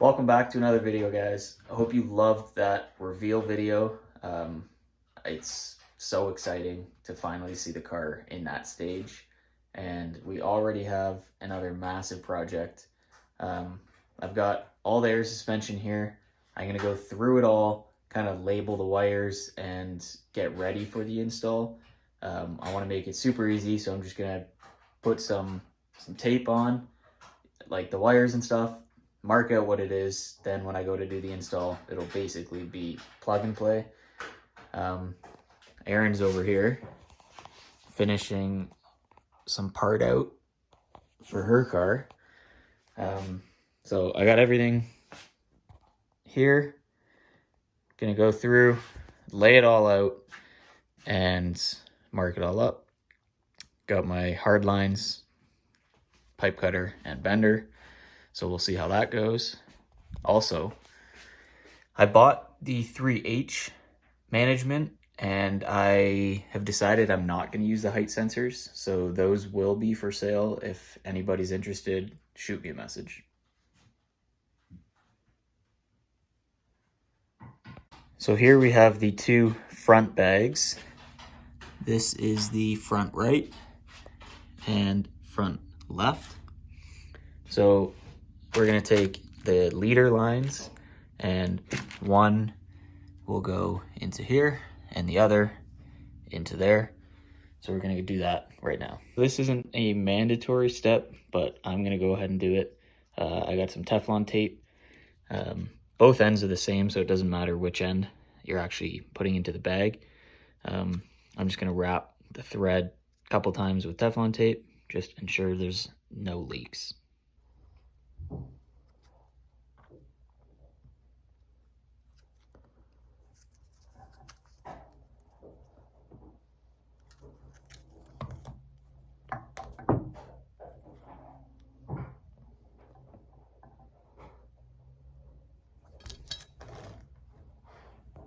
Welcome back to another video, guys. I hope you loved that reveal video. It's so exciting to finally see the car in that stage, and we already have another massive project. I've got all the air suspension here. I'm gonna go through it all, kind of label the wires and get ready for the install. I want to make it super easy, so I'm just gonna put some tape on, like the wires and stuff, mark out what it is. Then when I go to do the install, it'll basically be plug and play. Erin's over here finishing some part out for her car. So I got everything here. Gonna go through, lay it all out, and mark it all up. Got my hard lines, pipe cutter, and bender. So we'll see how that goes. Also, I bought the 3H management, and I have decided I'm not going to use the height sensors. So those will be for sale. If anybody's interested, shoot me a message. So here we have the two front bags. This is the front right and front left. So we're going to take the leader lines, and one will go into here and the other into there. So we're going to do that right now. This isn't a mandatory step, but I'm going to go ahead and do it. I got some Teflon tape. Both ends are the same, so it doesn't matter which end you're actually putting into the bag. I'm just going to wrap the thread a couple times with Teflon tape, just ensure there's no leaks.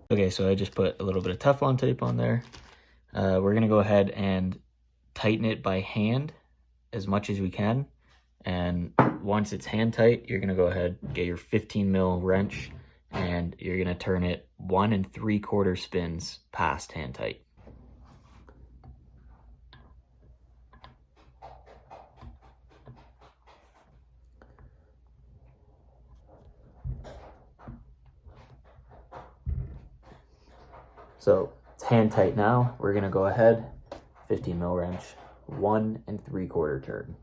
Okay, so I just put a little bit of Teflon tape on there. We're gonna go ahead and tighten it by hand as much as we can. And once it's hand tight, you're gonna go ahead, get your 15 mil wrench, and you're gonna turn it 1 3/4 spins past hand tight. So it's hand tight now. We're gonna go ahead, 15 mil wrench, 1 3/4 turn.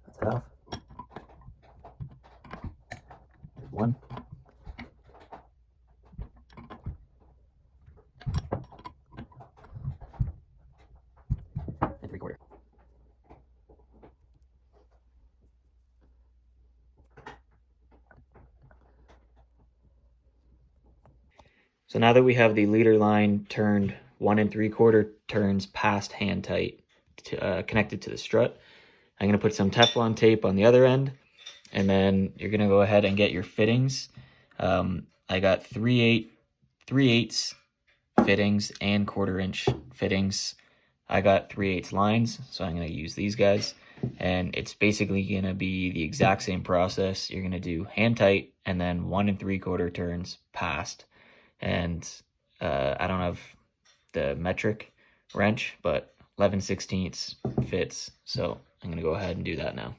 That's half. 1. And 3/4. So now that we have the leader line turned 1 3/4 turns past hand tight, connected to the strut, I'm going to put some Teflon tape on the other end, and then you're going to go ahead and get your fittings. I got 3/8 fittings and 1/4 inch fittings. I got 3/8 lines, so I'm going to use these guys. And it's basically going to be the exact same process. You're going to do hand tight and then 1 3/4 turns past. And I don't have the metric wrench, but 11/16 fits. So I'm going to go ahead and do that now.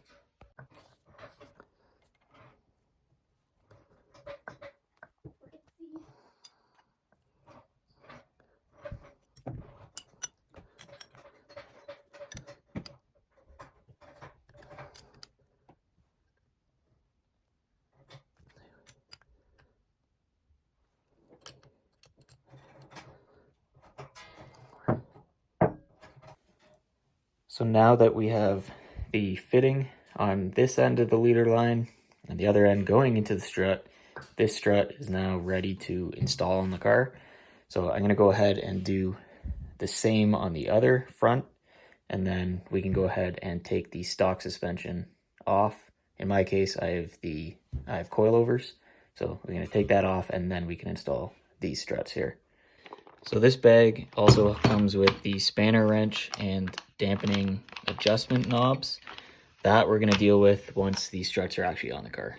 So now that we have the fitting on this end of the leader line and the other end going into the strut, this strut is now ready to install on the car. So I'm going to go ahead and do the same on the other front, and then we can go ahead and take the stock suspension off. In my case, I have coilovers, so we're going to take that off, and then we can install these struts here. So this bag also comes with the spanner wrench and dampening adjustment knobs. That we're going to deal with once the struts are actually on the car.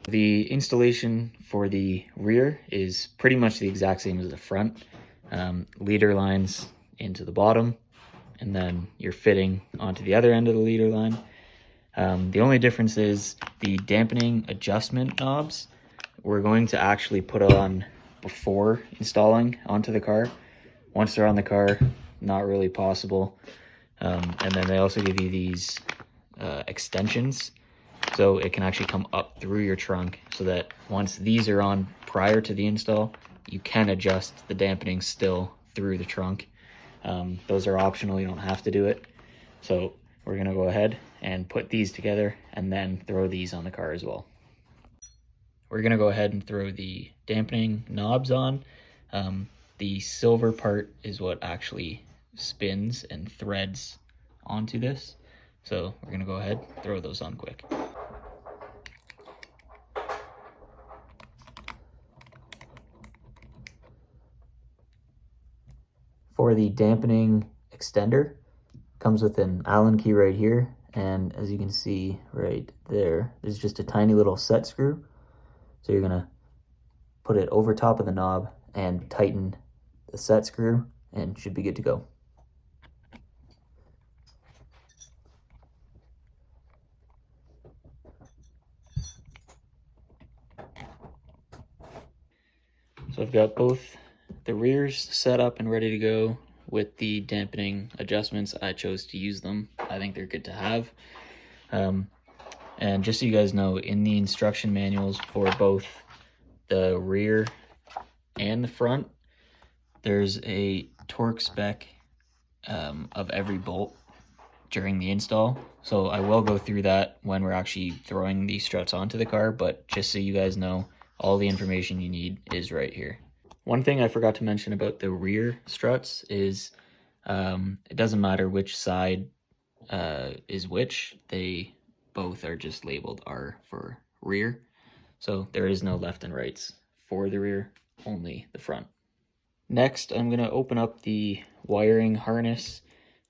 The installation for the rear is pretty much the exact same as the front. Leader lines into the bottom, and then you're fitting onto the other end of the leader line. The only difference is the dampening adjustment knobs we're going to actually put on before installing onto the car. Once they're on the car, not really possible. And then they also give you these extensions, so it can actually come up through your trunk, so that once these are on prior to the install, you can adjust the dampening still through the trunk. Those are optional, you don't have to do it. So we're gonna go ahead and put these together and then throw these on the car as well. We're gonna go ahead and throw the dampening knobs on. The silver part is what actually spins and threads onto this. So we're gonna go ahead, throw those on quick. For the dampening extender, comes with an Allen key right here, and as you can see right there, there's just a tiny little set screw. So you're gonna put it over top of the knob and tighten the set screw, and should be good to go. So I've got both the rears set up and ready to go with the dampening adjustments. I chose to use them. I think they're good to have. And just so you guys know, in the instruction manuals for both the rear and the front, there's a torque spec of every bolt during the install. So I will go through that when we're actually throwing these struts onto the car, but just so you guys know, all the information you need is right here. One thing I forgot to mention about the rear struts is it doesn't matter which side is which, they both are just labeled R for rear. So there is no left and rights for the rear, only the front. Next, I'm gonna open up the wiring harness,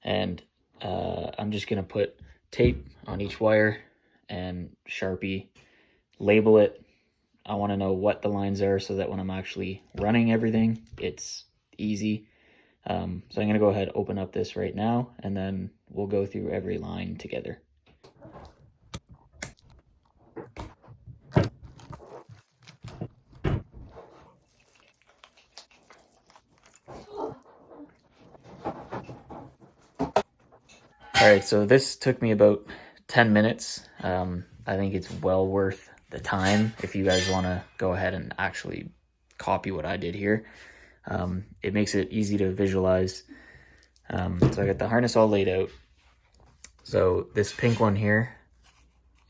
and I'm just gonna put tape on each wire and Sharpie label it. I wanna know what the lines are so that when I'm actually running everything, it's easy. So I'm gonna go ahead, open up this right now, and then we'll go through every line together. All right, so this took me about 10 minutes. I think it's well worth the time if you guys want to go ahead and actually copy what I did here. It makes it easy to visualize. So I got the harness all laid out. So this pink one here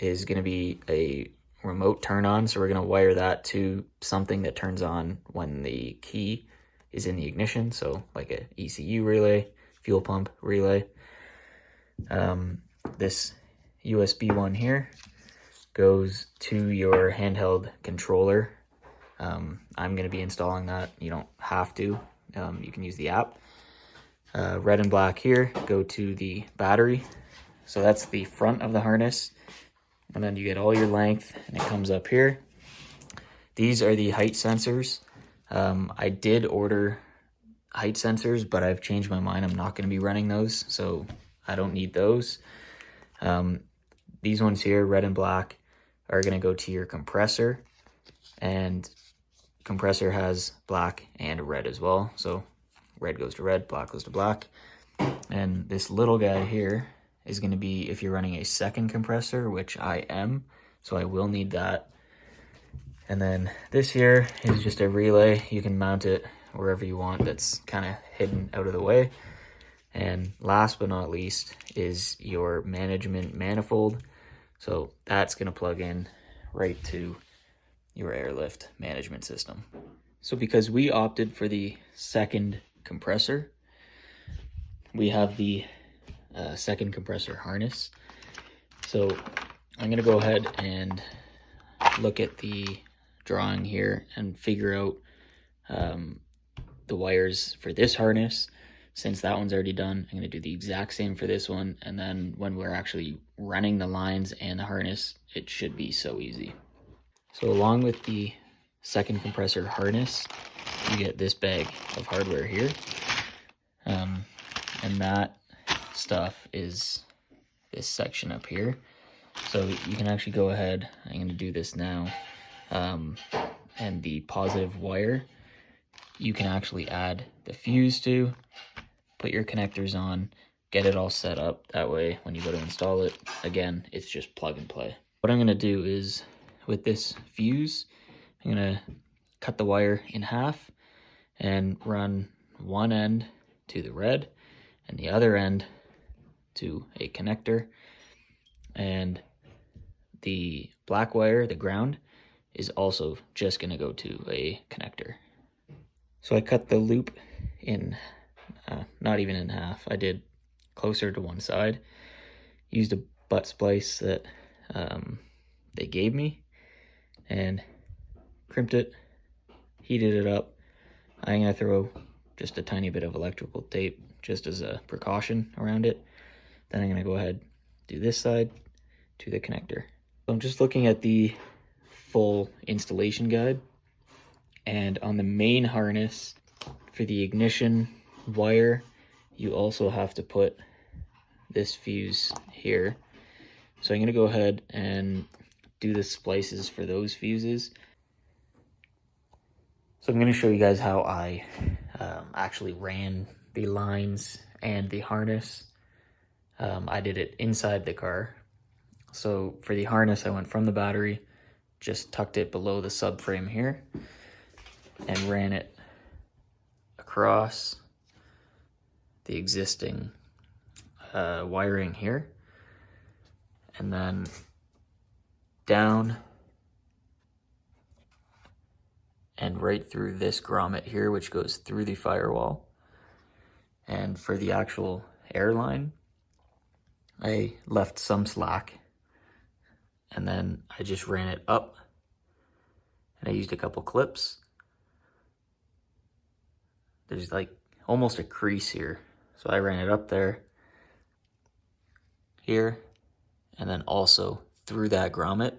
is going to be a remote turn on. So we're going to wire that to something that turns on when the key is in the ignition. So like a ECU relay, fuel pump relay. This USB one here goes to your handheld controller. I'm going to be installing that. You don't have to. You can use the app. Red and black here go to the battery. So that's the front of the harness. And then you get all your length, and it comes up here. These are the height sensors. I did order height sensors, but I've changed my mind. I'm not going to be running those, so I don't need those. These ones here, red and black, are going to go to your compressor, and compressor has black and red as well. So red goes to red, black goes to black. And this little guy here is going to be if you're running a second compressor, which I am, so I will need that. And then this here is just a relay. You can mount it wherever you want. That's kind of hidden out of the way. And last but not least is your management manifold. So that's going to plug in right to your AirLift management system. So because we opted for the second compressor, we have the second compressor harness. So I'm going to go ahead and look at the drawing here and figure out the wires for this harness. Since that one's already done, I'm going to do the exact same for this one, and then when we're actually running the lines and the harness, it should be so easy. So along with the second compressor harness, you get this bag of hardware here, and that stuff is this section up here. So you can actually go ahead, I'm going to do this now, and the positive wire, you can actually add the fuse to, put your connectors on, get it all set up. That way, when you go to install it, again, it's just plug and play. What I'm gonna do is, with this fuse, I'm gonna cut the wire in half and run one end to the red and the other end to a connector. And the black wire, the ground, is also just gonna go to a connector. So I cut the loop in, not even in half, I did closer to one side, used a butt splice that they gave me, and crimped it, heated it up. I'm gonna throw just a tiny bit of electrical tape just as a precaution around it. Then I'm gonna go ahead, do this side to the connector. So I'm just looking at the full installation guide, and on the main harness for the ignition wire, you also have to put this fuse here. So I'm gonna go ahead and do the splices for those fuses. So I'm gonna show you guys how I actually ran the lines and the harness. I did it inside the car. So for the harness, I went from the battery, just tucked it below the subframe here, and ran it across the existing wiring here, and then down and right through this grommet here, which goes through the firewall. And for the actual air line, I left some slack, and then I just ran it up, and I used a couple clips. There's like almost a crease here, so I ran it up there, here, and then also through that grommet,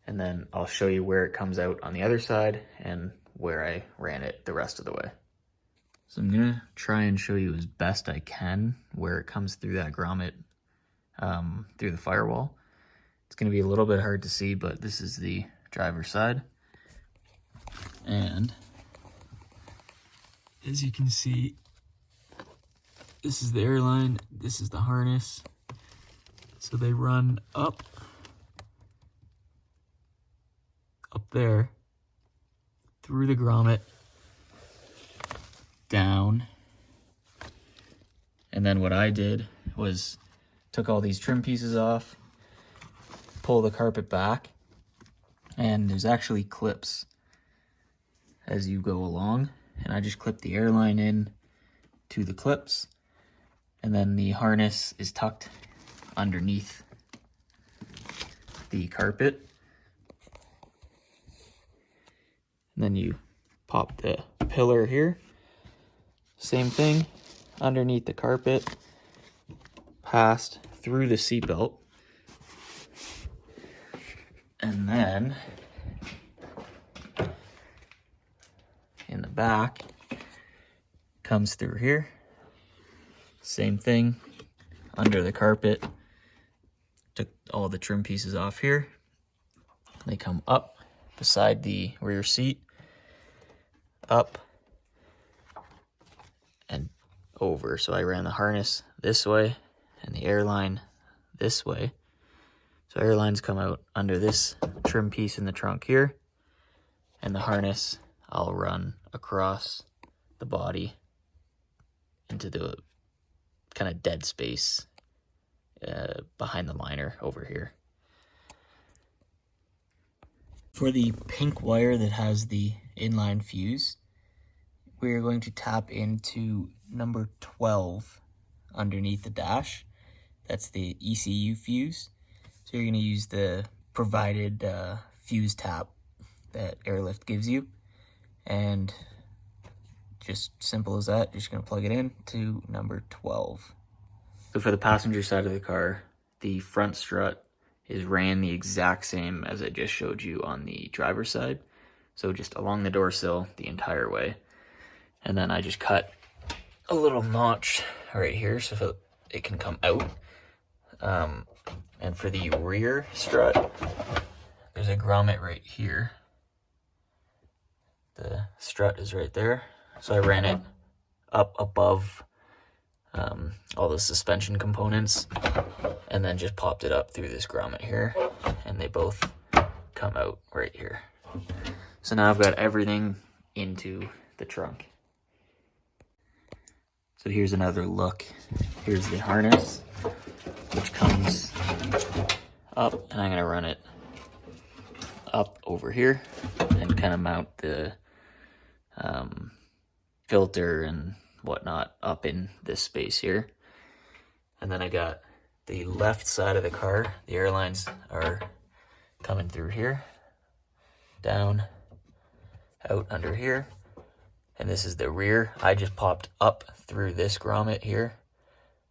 and then I'll show you where it comes out on the other side and where I ran it the rest of the way. So I'm gonna try and show you as best I can where it comes through that grommet, through the firewall. It's gonna be a little bit hard to see, but this is the driver's side. And as you can see, this is the airline, this is the harness. So they run up there, through the grommet, down. And then what I did was took all these trim pieces off, pull the carpet back, and there's actually clips as you go along. And I just clipped the airline in to the clips, and then the harness is tucked underneath the carpet. And then you pop the pillar here, same thing, underneath the carpet, passed through the seatbelt, and then in the back, comes through here, same thing, under the carpet, took all the trim pieces off here, they come up beside the rear seat, up and over. So I ran the harness this way and the airline this way. So airlines come out under this trim piece in the trunk here, and the harness I'll run across the body into the kind of dead space behind the liner over here. For the pink wire that has the inline fuse, we're going to tap into number 12 underneath the dash. That's the ECU fuse. So you're going to use the provided fuse tap that AirLift gives you, and just simple as that. Just gonna plug it in to number 12. So for the passenger side of the car, the front strut is ran the exact same as I just showed you on the driver's side. So just along the door sill the entire way. And then I just cut a little notch right here so it can come out. And for the rear strut, there's a grommet right here. The strut is right there. So I ran it up above all the suspension components and then just popped it up through this grommet here, and they both come out right here. So now I've got everything into the trunk. So here's another look. Here's the harness, which comes up, and I'm gonna run it up over here and kind of mount the filter and whatnot up in this space here. And then I got the left side of the car. The air lines are coming through here, down, out under here. And this is the rear. I just popped up through this grommet here.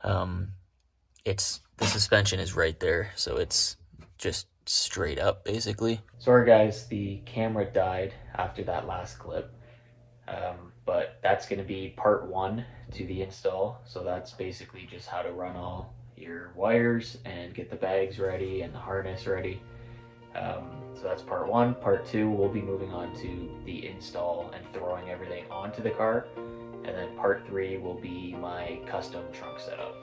The suspension is right there, so it's just straight up basically. Sorry guys, the camera died after that last clip. But that's going to be part 1 to the install. So that's basically just how to run all your wires and get the bags ready and the harness ready. So that's part 1. Part 2, we'll be moving on to the install and throwing everything onto the car. And then part 3 will be my custom trunk setup.